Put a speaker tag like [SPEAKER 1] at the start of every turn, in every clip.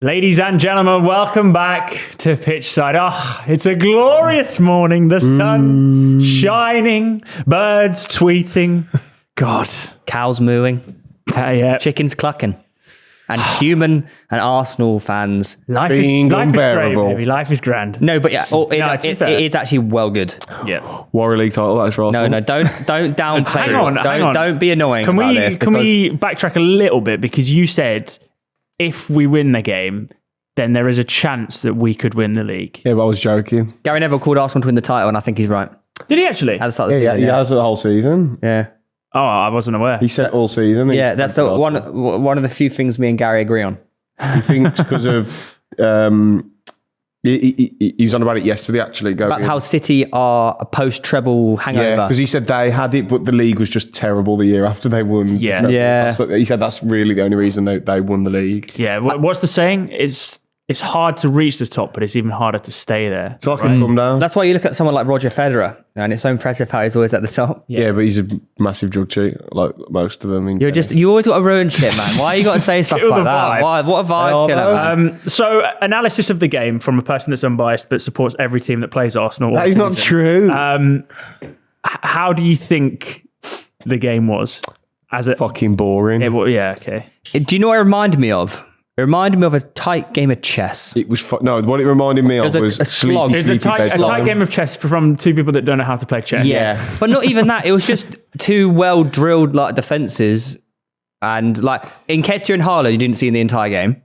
[SPEAKER 1] Ladies and gentlemen, welcome back to Pitchside. Oh, it's a glorious morning. The sun shining, birds tweeting. God.
[SPEAKER 2] Cows mooing.
[SPEAKER 1] Yeah.
[SPEAKER 2] Chickens clucking. And human and Arsenal fans.
[SPEAKER 1] Life is great, baby. Life is grand.
[SPEAKER 2] No, but yeah, it is actually well good.
[SPEAKER 1] Yeah.
[SPEAKER 3] Warrior League title, that's right.
[SPEAKER 2] No, don't downplay
[SPEAKER 1] Hang on.
[SPEAKER 2] Don't be annoying
[SPEAKER 1] Can
[SPEAKER 2] about this.
[SPEAKER 1] Can we backtrack a little bit? Because you said if we win the game, then there is a chance that we could win the league.
[SPEAKER 3] Yeah, but I was joking.
[SPEAKER 2] Gary Neville called Arsenal to win the title, and I think he's right.
[SPEAKER 1] Did he actually?
[SPEAKER 2] At the start of the season,
[SPEAKER 3] He has the whole season.
[SPEAKER 2] Yeah.
[SPEAKER 1] Oh, I wasn't aware.
[SPEAKER 3] He said all season.
[SPEAKER 2] Yeah, that's the one of the few things me and Gary agree on.
[SPEAKER 3] He thinks because of... he was on about it yesterday, actually.
[SPEAKER 2] About how City are a post-treble hangover.
[SPEAKER 3] Yeah, because he said they had it, but the league was just terrible the year after they won.
[SPEAKER 1] Yeah.
[SPEAKER 3] the treble.
[SPEAKER 2] Yeah.
[SPEAKER 3] He said that's really the only reason they won the league.
[SPEAKER 1] Yeah, what's the saying? It's hard to reach the top, but it's even harder to stay there.
[SPEAKER 3] So I can come down.
[SPEAKER 2] That's why you look at someone like Roger Federer, and it's so impressive how he's always at the top.
[SPEAKER 3] Yeah, but he's a massive drug cheat, like most of them.
[SPEAKER 2] You always got to ruin shit, man. Why you got to say stuff
[SPEAKER 1] Kill
[SPEAKER 2] like
[SPEAKER 1] the
[SPEAKER 2] that?
[SPEAKER 1] vibe.
[SPEAKER 2] Why? What a vibe killer, man.
[SPEAKER 1] So, analysis of the game from a person that's unbiased but supports every team that plays Arsenal.
[SPEAKER 3] That is not true.
[SPEAKER 1] How do you think the game was? As a
[SPEAKER 3] Fucking boring.
[SPEAKER 1] yeah, okay.
[SPEAKER 2] Do you know what it reminded me of? It reminded me of a tight game of chess.
[SPEAKER 3] It was no. What it reminded me of was
[SPEAKER 2] a slog.
[SPEAKER 1] It's a tight game of chess from two people that don't know how to play chess.
[SPEAKER 2] Yeah, but not even that. It was just two well drilled like defenses, and like Nketiah and Haaland, you didn't see in the entire game.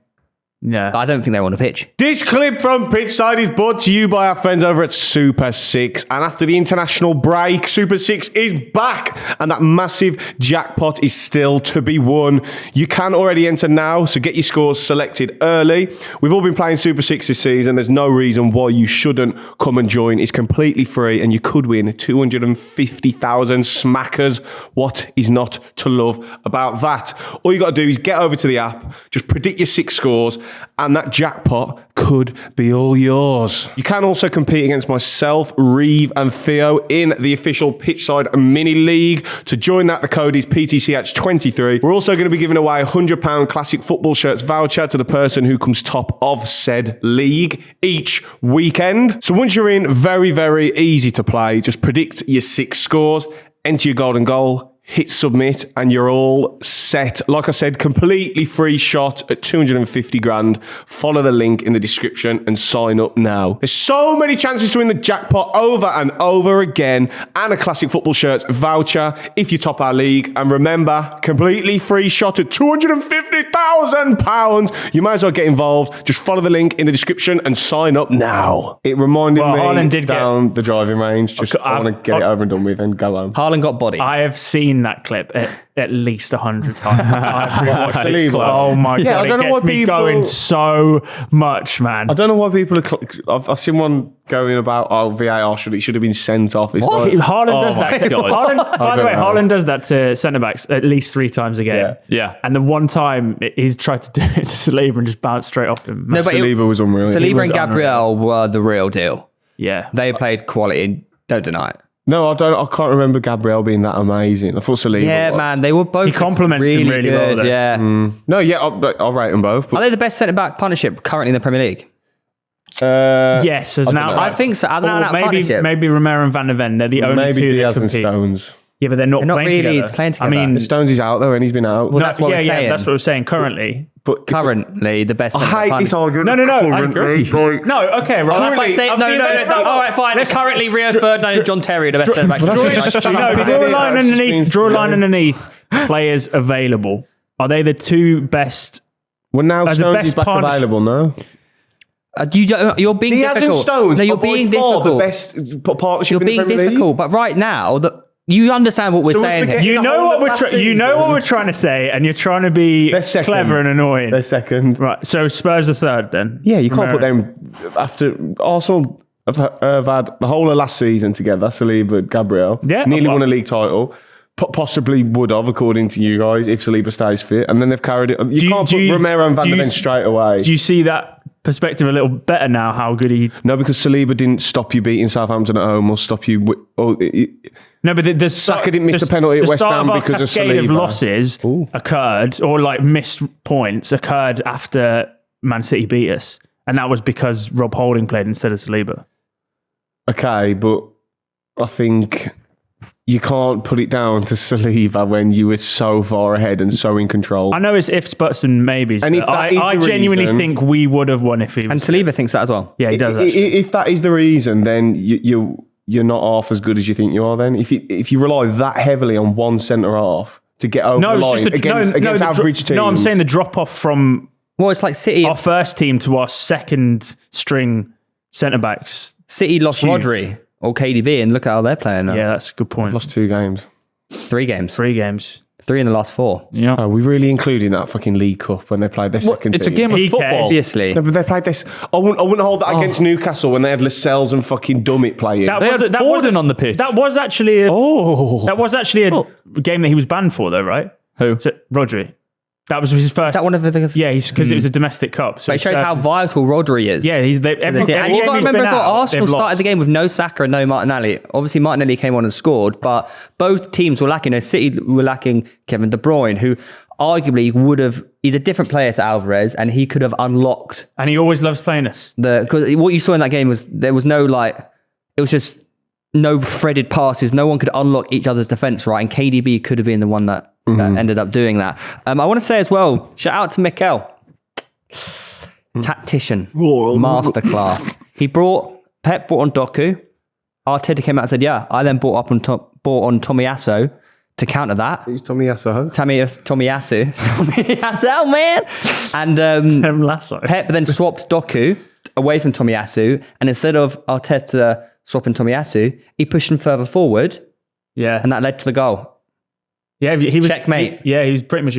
[SPEAKER 1] Yeah.
[SPEAKER 2] I don't think they were on a pitch.
[SPEAKER 3] This clip from Pitchside is brought to you by our friends over at Super 6. And after the international break, Super 6 is back. And that massive jackpot is still to be won. You can already enter now, so get your scores selected early. We've all been playing Super 6 this season. There's no reason why you shouldn't come and join. It's completely free and you could win 250,000 smackers. What is not to love about that? All you got to do is get over to the app, just predict your 6 scores, and that jackpot could be all yours. You can also compete against myself, Reeve and Theo in the official Pitchside Mini League. To join that, the code is PTCH23. We're also going to be giving away a £100 classic football shirts voucher to the person who comes top of said league each weekend. So once you're in, very, very easy to play. Just predict your 6 scores, enter your golden goal, hit submit, and you're all set. Like I said, completely free shot at 250 grand. Follow the link in the description and sign up now. There's so many chances to win the jackpot over and over again, and a classic football shirts voucher if you top our league. And remember, completely free shot at £250,000. You might as well get involved. Just follow the link in the description and sign up now. It reminded me down the driving range. Just I want to get it over and done with and go home.
[SPEAKER 2] Haaland got body.
[SPEAKER 1] I have seen that clip at least 100 times. Oh my God,
[SPEAKER 3] I don't know why people
[SPEAKER 1] going so much, man.
[SPEAKER 3] I don't know why people are... I've seen one going about, VAR should have been sent off.
[SPEAKER 1] Haaland does that.
[SPEAKER 4] God.
[SPEAKER 1] By the way, Haaland does that to centre-backs at least 3 times a game.
[SPEAKER 4] Yeah.
[SPEAKER 1] And the one time he's tried to do it to Saliba and just bounce straight off him.
[SPEAKER 2] No, but
[SPEAKER 3] Saliba was unreal.
[SPEAKER 2] Saliba and Gabriel were the real deal.
[SPEAKER 1] Yeah.
[SPEAKER 2] They played quality. Don't deny it.
[SPEAKER 3] No, I can't remember Gabriel being that amazing. I thought Saliba was.
[SPEAKER 2] Man, they were both.
[SPEAKER 1] He compliments him really
[SPEAKER 2] good.
[SPEAKER 1] well.
[SPEAKER 2] Yeah.
[SPEAKER 3] No, yeah, I'll rate them both. But
[SPEAKER 2] Are they the best centre-back partnership currently in the Premier League?
[SPEAKER 1] Yes, as now
[SPEAKER 2] I think so. As an out partnership.
[SPEAKER 1] maybe Romero and Van der Ven. They're the only
[SPEAKER 3] maybe
[SPEAKER 1] two
[SPEAKER 3] Diaz
[SPEAKER 1] that
[SPEAKER 3] and
[SPEAKER 1] compete.
[SPEAKER 3] Stones.
[SPEAKER 1] Yeah, but they're not
[SPEAKER 2] really
[SPEAKER 1] together.
[SPEAKER 2] playing together.
[SPEAKER 1] I mean,
[SPEAKER 3] Stones is out though, and he's been out.
[SPEAKER 2] Well, that's what we're saying.
[SPEAKER 1] that's what we're saying currently.
[SPEAKER 3] But
[SPEAKER 2] Currently, the best.
[SPEAKER 3] I hate this argument.
[SPEAKER 1] No.
[SPEAKER 3] Currently,
[SPEAKER 1] No, okay, right.
[SPEAKER 2] That's like saying, no. All right, fine. Currently, Rio Ferdinand and John Terry are the best centre-backs.
[SPEAKER 1] Draw a line underneath players available. Are they the 2 best?
[SPEAKER 3] Well, now Stones is back available, no?
[SPEAKER 2] You're being
[SPEAKER 3] Diaz
[SPEAKER 2] difficult.
[SPEAKER 3] and Stones
[SPEAKER 2] No, you're
[SPEAKER 3] are by
[SPEAKER 2] being
[SPEAKER 3] far
[SPEAKER 2] difficult.
[SPEAKER 3] the best partnership
[SPEAKER 2] You're
[SPEAKER 3] in the
[SPEAKER 2] being
[SPEAKER 3] Premier League.
[SPEAKER 2] difficult, but right now, you understand what we're
[SPEAKER 3] So we're
[SPEAKER 2] saying here.
[SPEAKER 3] forgetting-
[SPEAKER 1] You
[SPEAKER 3] the
[SPEAKER 1] know
[SPEAKER 3] whole
[SPEAKER 1] what
[SPEAKER 3] of
[SPEAKER 1] we're
[SPEAKER 3] last
[SPEAKER 1] you know
[SPEAKER 3] season.
[SPEAKER 1] what we're trying to say, and you're trying to be
[SPEAKER 3] They're second.
[SPEAKER 1] clever and annoying.
[SPEAKER 3] They're second.
[SPEAKER 1] Right. So Spurs are 3rd then.
[SPEAKER 3] Yeah, you can't
[SPEAKER 1] Romero.
[SPEAKER 3] put them after Arsenal have had the whole of last season together. Saliba, Gabriel,
[SPEAKER 1] Yeah,
[SPEAKER 3] nearly
[SPEAKER 1] well-
[SPEAKER 3] won a league title. Possibly would have, according to you guys, if Saliba stays fit, and then they've carried it. You can't put Romero and Van der Ven straight away.
[SPEAKER 1] Do you see that perspective a little better now? How good he?
[SPEAKER 3] No, because Saliba didn't stop you beating Southampton at home, or stop you.
[SPEAKER 1] No, but the
[SPEAKER 3] Saka didn't miss the penalty at West Ham because of
[SPEAKER 1] cascade of
[SPEAKER 3] Saliba.
[SPEAKER 1] losses occurred, or like missed points occurred after Man City beat us. And that was because Rob Holding played instead of Saliba.
[SPEAKER 3] Okay, but I think you can't put it down to Saliba when you were so far ahead and so in control.
[SPEAKER 1] I know it's ifs, buts, and maybes.
[SPEAKER 3] And if
[SPEAKER 1] But
[SPEAKER 3] that is
[SPEAKER 1] I
[SPEAKER 3] the
[SPEAKER 1] genuinely
[SPEAKER 3] reason-
[SPEAKER 1] think we would have won if he was.
[SPEAKER 2] And Saliba thinks that as well.
[SPEAKER 1] Yeah, he does actually.
[SPEAKER 3] If that is the reason, then you're not half as good as you think you are. Then if you rely that heavily on one centre half to get over the line against average teams.
[SPEAKER 1] No, I'm saying the drop off from
[SPEAKER 2] Well, it's like City.
[SPEAKER 1] our first team to our second string centre backs.
[SPEAKER 2] City lost
[SPEAKER 1] Huge.
[SPEAKER 2] Rodri or KDB, and look at how they're playing now.
[SPEAKER 1] Yeah, that's a good point.
[SPEAKER 3] lost 2 games.
[SPEAKER 2] 3 games.
[SPEAKER 1] 3 games.
[SPEAKER 2] 3 in the last 4.
[SPEAKER 1] Yeah.
[SPEAKER 3] Are we really including that fucking League Cup when they played their second
[SPEAKER 4] It's a
[SPEAKER 3] team?
[SPEAKER 4] game of
[SPEAKER 1] He
[SPEAKER 4] football.
[SPEAKER 1] cares.
[SPEAKER 2] Obviously.
[SPEAKER 3] No, but they played this. I wouldn't hold that against Newcastle when they had Lascelles and fucking Dummett playing.
[SPEAKER 1] That
[SPEAKER 4] They had Foden on the pitch.
[SPEAKER 1] That was actually a
[SPEAKER 3] Oh.
[SPEAKER 1] game that he was banned for, though, right?
[SPEAKER 4] Who?
[SPEAKER 1] So, Rodri. That was his first.
[SPEAKER 2] Is that one of the...
[SPEAKER 1] Yeah, because it was a domestic cup. So
[SPEAKER 2] But it shows how vital Rodri is.
[SPEAKER 1] Yeah, every
[SPEAKER 2] And you've
[SPEAKER 1] game
[SPEAKER 2] got to
[SPEAKER 1] he's
[SPEAKER 2] remember
[SPEAKER 1] been
[SPEAKER 2] as well,
[SPEAKER 1] out,
[SPEAKER 2] Arsenal
[SPEAKER 1] they've
[SPEAKER 2] started
[SPEAKER 1] lost.
[SPEAKER 2] the game with no Saka and no Martinelli. Obviously, Martinelli came on and scored, but both teams were lacking. City were lacking Kevin De Bruyne, who arguably he's a different player to Alvarez, and he could have unlocked
[SPEAKER 1] And he always loves playing us.
[SPEAKER 2] because what you saw in that game was there was no it was just no threaded passes. No one could unlock each other's defense right, and KDB could have been the one that ended up doing that. I want to say as well, shout out to Mikel, tactician, masterclass. Pep brought on Doku. Arteta came out and said, "Yeah." I then brought on Tomiyasu to counter that.
[SPEAKER 3] Who's Tomiyasu?
[SPEAKER 2] Tomiyasu, man. And
[SPEAKER 1] Lasso.
[SPEAKER 2] Pep then swapped Doku away from Tomiyasu, and instead of Arteta swapping Tomiyasu, he pushed him further forward,
[SPEAKER 1] Yeah.
[SPEAKER 2] and that led to the goal.
[SPEAKER 1] Yeah, he was
[SPEAKER 2] Checkmate.
[SPEAKER 1] He was pretty much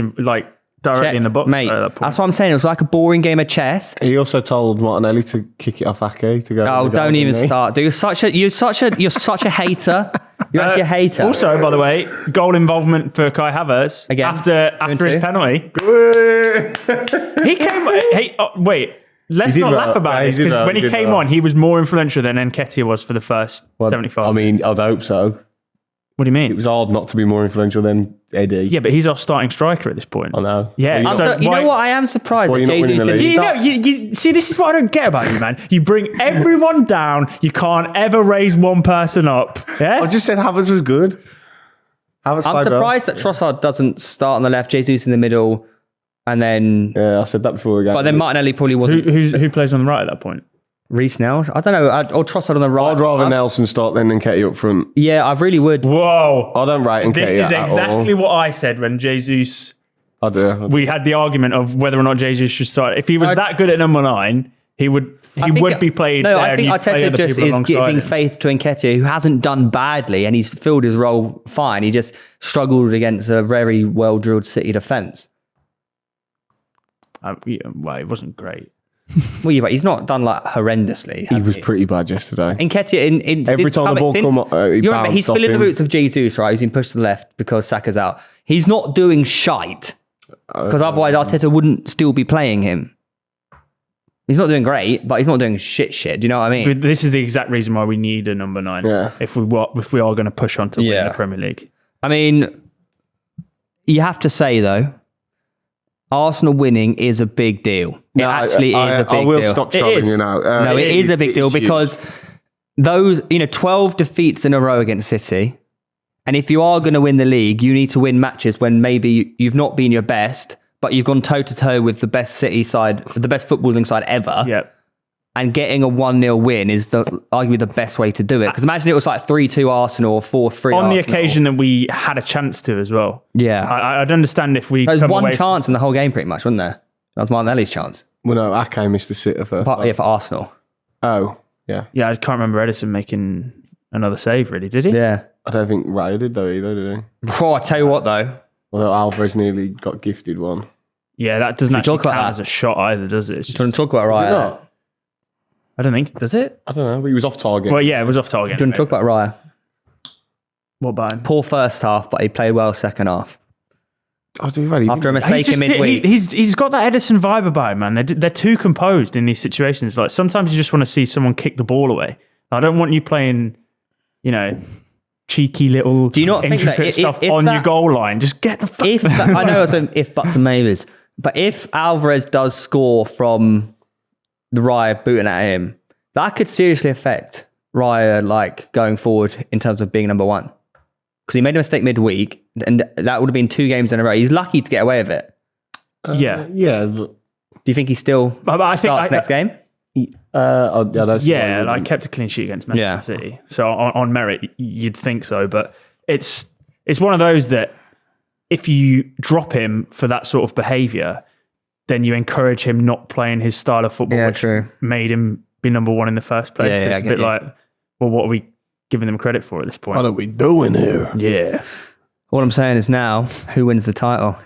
[SPEAKER 1] directly in the box
[SPEAKER 2] Mate,
[SPEAKER 1] at that point.
[SPEAKER 2] that's what I'm saying. It was like a boring game of chess.
[SPEAKER 3] He also told Martinelli to kick it off Ake to go.
[SPEAKER 2] Oh, don't even start. Dude, you're such a hater. You're actually a hater.
[SPEAKER 1] Also, by the way, goal involvement for Kai Havertz
[SPEAKER 2] Again,
[SPEAKER 1] after his
[SPEAKER 2] 2-2.
[SPEAKER 1] penalty. He came. Wait. Let's
[SPEAKER 3] He did
[SPEAKER 1] not
[SPEAKER 3] well.
[SPEAKER 1] laugh about
[SPEAKER 3] Yeah, he
[SPEAKER 1] this
[SPEAKER 3] did
[SPEAKER 1] because
[SPEAKER 3] well.
[SPEAKER 1] when
[SPEAKER 3] He
[SPEAKER 1] he
[SPEAKER 3] did
[SPEAKER 1] came
[SPEAKER 3] well.
[SPEAKER 1] on, he was more influential than Nketiah was for the first 75.
[SPEAKER 3] I mean, I'd hope so.
[SPEAKER 1] What do you mean?
[SPEAKER 3] It was hard not to be more influential than Eddie.
[SPEAKER 1] Yeah, but he's our starting striker at this point.
[SPEAKER 3] I know.
[SPEAKER 1] Yeah,
[SPEAKER 3] Well,
[SPEAKER 1] so
[SPEAKER 2] you
[SPEAKER 1] why-
[SPEAKER 2] know what? I am surprised
[SPEAKER 3] Why
[SPEAKER 2] that
[SPEAKER 3] you're not
[SPEAKER 2] Jesus
[SPEAKER 3] winning the
[SPEAKER 2] didn't
[SPEAKER 3] league?
[SPEAKER 1] You
[SPEAKER 2] start.
[SPEAKER 1] see, this is what I don't get about you, man. You bring everyone down. You can't ever raise one person up. Yeah,
[SPEAKER 3] I just said Havertz was good. Havertz
[SPEAKER 2] I'm
[SPEAKER 3] played well.
[SPEAKER 2] surprised that Trossard doesn't start on the left, Jesus in the middle, and then...
[SPEAKER 3] Yeah, I said that before the game.
[SPEAKER 2] But then Martinelli probably wasn't...
[SPEAKER 1] who plays on the right at that point?
[SPEAKER 2] Reece now? I don't know. Or Trossard on the right.
[SPEAKER 3] I'd rather Nelson start then than Nketiah up front.
[SPEAKER 2] Yeah, I really would.
[SPEAKER 1] Whoa!
[SPEAKER 3] I don't rate Nketiah
[SPEAKER 1] This is
[SPEAKER 3] at
[SPEAKER 1] exactly
[SPEAKER 3] all.
[SPEAKER 1] what I said when Jesus.
[SPEAKER 3] I do.
[SPEAKER 1] We had the argument of whether or not Jesus should start. If he was that good at number 9, he would be played.
[SPEAKER 2] No,
[SPEAKER 1] there
[SPEAKER 2] I
[SPEAKER 1] and
[SPEAKER 2] think
[SPEAKER 1] you'd play
[SPEAKER 2] Arteta
[SPEAKER 1] other
[SPEAKER 2] just
[SPEAKER 1] people
[SPEAKER 2] is
[SPEAKER 1] alongside
[SPEAKER 2] giving
[SPEAKER 1] him.
[SPEAKER 2] faith to Nketiah, who hasn't done badly, and he's filled his role fine. He just struggled against a very well-drilled City defence.
[SPEAKER 1] Yeah, well, it wasn't great.
[SPEAKER 2] Well, yeah, but he's not done horrendously.
[SPEAKER 3] He was pretty bad yesterday.
[SPEAKER 2] Nketiah in
[SPEAKER 3] Every time the ball come up, he
[SPEAKER 2] you remember, he's
[SPEAKER 3] bounced off
[SPEAKER 2] filling the
[SPEAKER 3] him.
[SPEAKER 2] boots of Jesus, right? He's been pushed to the left because Saka's out. He's not doing shite because otherwise Arteta wouldn't still be playing him. He's not doing great, but he's not doing shit. Do you know what I mean?
[SPEAKER 1] This is the exact reason why we need a number 9.
[SPEAKER 3] Yeah.
[SPEAKER 1] If we are going to push on to win
[SPEAKER 2] Yeah.
[SPEAKER 1] the Premier League.
[SPEAKER 2] I mean, you have to say though, Arsenal winning is a big deal. It actually is a big deal.
[SPEAKER 3] I will stop
[SPEAKER 1] It
[SPEAKER 3] trolling
[SPEAKER 1] is.
[SPEAKER 3] you now.
[SPEAKER 2] No, it is a big deal
[SPEAKER 3] huge.
[SPEAKER 2] because those, 12 defeats in a row against City. And if you are going to win the league, you need to win matches when maybe you've not been your best, but you've gone toe to toe with the best City side, the best footballing side ever.
[SPEAKER 1] Yeah.
[SPEAKER 2] And getting a 1-0 win is arguably the best way to do it. Because imagine it was like 3-2 Arsenal or 4-3
[SPEAKER 1] On the
[SPEAKER 2] Arsenal.
[SPEAKER 1] occasion that we had a chance to as well.
[SPEAKER 2] Yeah.
[SPEAKER 1] I'd understand if we
[SPEAKER 2] There was
[SPEAKER 1] come
[SPEAKER 2] one
[SPEAKER 1] away
[SPEAKER 2] chance in the whole game pretty much, wasn't there? That was Martinelli's chance.
[SPEAKER 3] Well, no, Ake missed the sitter first.
[SPEAKER 2] But, yeah, for Arsenal.
[SPEAKER 3] Oh, yeah.
[SPEAKER 1] Yeah, I can't remember Edison making another save, really, did he?
[SPEAKER 2] Yeah.
[SPEAKER 3] I don't think Raya did though either, did he?
[SPEAKER 2] Oh, I tell you what though.
[SPEAKER 3] Although Alvarez nearly got gifted one.
[SPEAKER 1] Yeah, that doesn't actually
[SPEAKER 2] talk about
[SPEAKER 1] count
[SPEAKER 2] that?
[SPEAKER 1] as a shot either, does it? It's
[SPEAKER 2] Do you want
[SPEAKER 1] just-
[SPEAKER 2] to talk about
[SPEAKER 3] Did he
[SPEAKER 2] Raya?
[SPEAKER 3] not?
[SPEAKER 1] I don't think, does it?
[SPEAKER 3] I don't know, but he was off target.
[SPEAKER 1] Well, yeah, it was off target.
[SPEAKER 2] Do you want to talk about Raya?
[SPEAKER 1] What about him?
[SPEAKER 2] Poor first half, but he played well second half.
[SPEAKER 3] I do really.
[SPEAKER 2] After a
[SPEAKER 1] He's,
[SPEAKER 2] mistake in
[SPEAKER 1] just,
[SPEAKER 2] midweek.
[SPEAKER 1] he's got that Edison vibe about him, man. They're too composed in these situations. Like sometimes you just want to see someone kick the ball away. I don't want you playing, cheeky little
[SPEAKER 2] Do you not think that
[SPEAKER 1] intricate
[SPEAKER 2] if
[SPEAKER 1] stuff
[SPEAKER 2] that-
[SPEAKER 1] on your goal line. Just get the fuck.
[SPEAKER 2] I know it's an if, buts and maybes, But if Alvarez does score from the Raya booting at him, that could seriously affect Raya like going forward in terms of being number one. Because he made a mistake midweek, and that would have been 2 games in a row. He's lucky to get away with it.
[SPEAKER 3] Yeah. But
[SPEAKER 2] Do you think he still starts next game?
[SPEAKER 1] Like kept a clean sheet against Manchester City. So on merit, you'd think so. But it's one of those that if you drop him for that sort of behaviour, then you encourage him not playing his style of football, which made him be number one in the first place. It's a bit like, well, what are we giving them credit for at this point?
[SPEAKER 3] What are we doing here?
[SPEAKER 1] Yeah.
[SPEAKER 2] All I'm saying is now, who wins the title?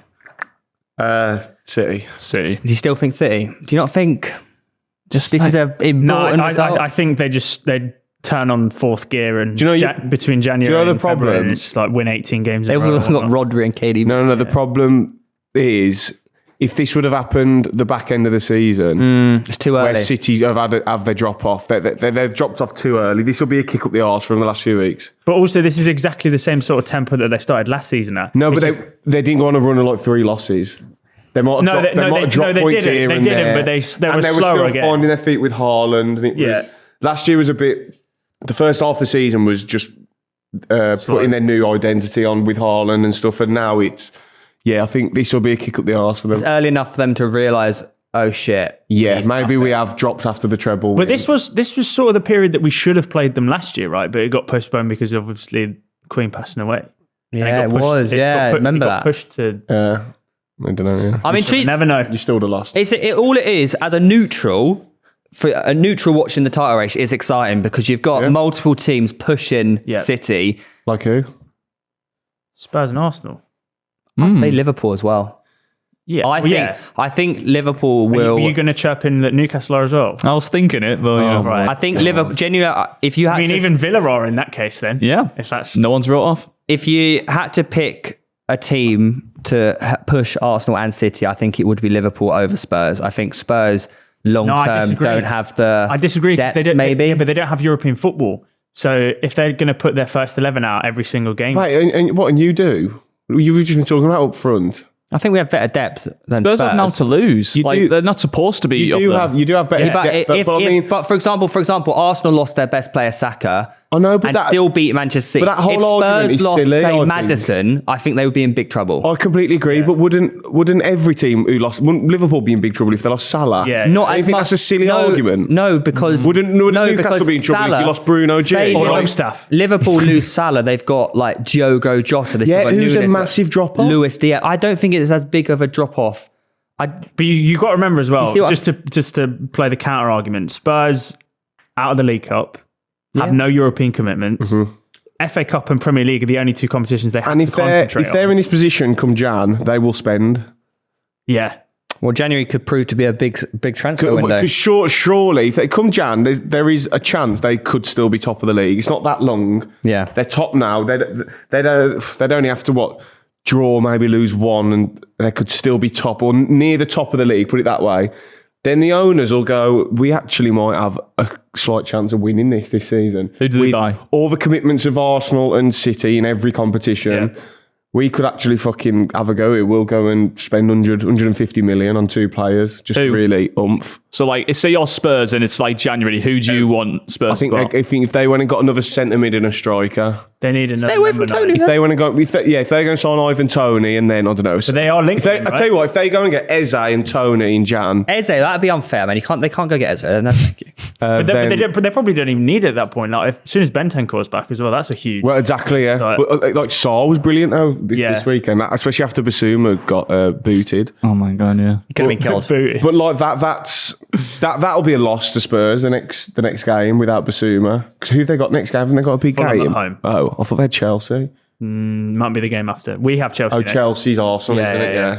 [SPEAKER 3] City.
[SPEAKER 2] Do you still think City? Do you not think this is a important result?
[SPEAKER 1] I think they turn on fourth gear and between January
[SPEAKER 3] do you know
[SPEAKER 1] and
[SPEAKER 3] the problem?
[SPEAKER 1] February, it's like win 18 games in a
[SPEAKER 2] They've
[SPEAKER 1] row.
[SPEAKER 2] got Rodri and KD.
[SPEAKER 3] No. The problem is, if this would have happened the back end of the season,
[SPEAKER 2] it's too
[SPEAKER 3] where
[SPEAKER 2] early.
[SPEAKER 3] City have their drop off, they've dropped off too early. This will be a kick up the arse from the last few weeks.
[SPEAKER 1] But also, this is exactly the same sort of tempo that they started last season at.
[SPEAKER 3] No, but they didn't go on a run of like 3 losses. They might have dropped points here and there.
[SPEAKER 1] But they were
[SPEAKER 3] they were
[SPEAKER 1] slower
[SPEAKER 3] still
[SPEAKER 1] again.
[SPEAKER 3] finding their feet with Haaland. And it was, last year was a bit. The first half of the season was just putting their new identity on with Haaland and stuff, and now it's. Yeah, I think this will be a kick up the arse for them.
[SPEAKER 2] It's early enough for them to realise, oh shit.
[SPEAKER 3] Yeah, maybe we have dropped after the treble.
[SPEAKER 1] But this was sort of the period that we should have played them last year, right? But it got postponed because of obviously Queen passing away.
[SPEAKER 2] Yeah, it was. Remember that.
[SPEAKER 1] Pushed to.
[SPEAKER 3] I don't know. Yeah.
[SPEAKER 2] I'm intrigued.
[SPEAKER 1] Never know.
[SPEAKER 3] You still would have lost.
[SPEAKER 2] All it is, as a neutral, for a neutral watching the title race is exciting because you've got multiple teams pushing City.
[SPEAKER 3] Like who?
[SPEAKER 1] Spurs and Arsenal.
[SPEAKER 2] I'd say Liverpool as well.
[SPEAKER 1] Yeah,
[SPEAKER 2] I think Liverpool will.
[SPEAKER 1] Are you going to chirp in that Newcastle are as well?
[SPEAKER 4] I was thinking it, but
[SPEAKER 1] right.
[SPEAKER 2] I think Liverpool. Genuinely, if you had,
[SPEAKER 1] even Villa are in that case. Then, if that's
[SPEAKER 4] no one's wrote off.
[SPEAKER 2] If you had to pick a team to push Arsenal and City, I think it would be Liverpool over Spurs. I think Spurs long term don't have the.
[SPEAKER 1] I disagree.
[SPEAKER 2] Depth,
[SPEAKER 1] they don't,
[SPEAKER 2] maybe,
[SPEAKER 1] but they don't have European football. So if they're going to put their first 11 out every single game,
[SPEAKER 3] Right, and you do? You've just been talking about up front.
[SPEAKER 2] I think we have better depth than
[SPEAKER 4] Spurs
[SPEAKER 2] Spurs.
[SPEAKER 4] have now to lose. They're not supposed to be.
[SPEAKER 3] You do have better depth.
[SPEAKER 2] But for example, Arsenal lost their best player Saka.
[SPEAKER 3] I know, but
[SPEAKER 2] still beat Manchester City.
[SPEAKER 3] But that whole argument
[SPEAKER 2] if Spurs
[SPEAKER 3] is
[SPEAKER 2] lost,
[SPEAKER 3] silly,
[SPEAKER 2] say,
[SPEAKER 3] I
[SPEAKER 2] Maddison, I think they would be in big trouble.
[SPEAKER 3] I completely agree, but wouldn't every team who lost, wouldn't Liverpool be in big trouble if they lost Salah?
[SPEAKER 1] Yeah.
[SPEAKER 2] Not
[SPEAKER 3] I
[SPEAKER 2] as
[SPEAKER 3] think
[SPEAKER 2] much,
[SPEAKER 3] that's a silly argument.
[SPEAKER 2] No, because
[SPEAKER 3] wouldn't Newcastle be in trouble if you lost Bruno G?
[SPEAKER 1] Or Longstaff.
[SPEAKER 2] Liverpool lose Salah, they've got like Diogo Jota.
[SPEAKER 3] Who's a massive drop off?
[SPEAKER 2] Lewis Diaz. I don't think it's as big of a drop off.
[SPEAKER 1] But you got to remember as well, just to play the counter argument, Spurs out of the League Cup, have no European commitments. FA Cup and Premier League are the only 2 competitions they have to concentrate on.
[SPEAKER 3] If they're in this position come Jan, they will spend.
[SPEAKER 1] Yeah.
[SPEAKER 2] Well, January could prove to be a big transfer window.
[SPEAKER 3] Because surely, if they come Jan, there is a chance they could still be top of the league. It's not that long.
[SPEAKER 2] Yeah.
[SPEAKER 3] They're top now. They'd only have to, draw, maybe lose 1, and they could still be top or near the top of the league, put it that way. Then the owners will go, we actually might have a slight chance of winning this season.
[SPEAKER 4] Who do they buy?
[SPEAKER 3] All the commitments of Arsenal and City in every competition.
[SPEAKER 1] Yeah.
[SPEAKER 3] We could actually fucking have a go. We'll go and spend 150 million on 2 players. Just really oomph.
[SPEAKER 4] So, say you're Spurs and it's like January, who do you want Spurs
[SPEAKER 3] I think if they went and got another centre mid and a striker.
[SPEAKER 1] They need another.
[SPEAKER 2] Stay away from Tony.
[SPEAKER 3] If they want to go, if they're going to sign Ivan Toney and then, I don't know.
[SPEAKER 1] But they are linked.
[SPEAKER 3] I tell you what, if they go and get Eze and Toney in Jan.
[SPEAKER 2] Eze, that'd be unfair, man. They can't go get Eze. No, thank you.
[SPEAKER 1] But they probably don't even need it at that point. Like, as soon as Bentencourt's back as well, that's a huge.
[SPEAKER 3] Well, exactly, yeah. But, Saar was brilliant though this weekend, especially after Basuma got booted.
[SPEAKER 4] Oh my god, yeah.
[SPEAKER 2] He could have been killed.
[SPEAKER 1] Booted.
[SPEAKER 3] But that'll be a loss to Spurs the next game without Basuma. Because who have they got next game? Haven't they got a big
[SPEAKER 1] Fulham
[SPEAKER 3] game?
[SPEAKER 1] at home.
[SPEAKER 3] Oh, I thought they had Chelsea.
[SPEAKER 1] Might be the game after. We have Chelsea.
[SPEAKER 3] Oh,
[SPEAKER 1] next.
[SPEAKER 3] Chelsea's Arsenal, isn't it?
[SPEAKER 1] Yeah.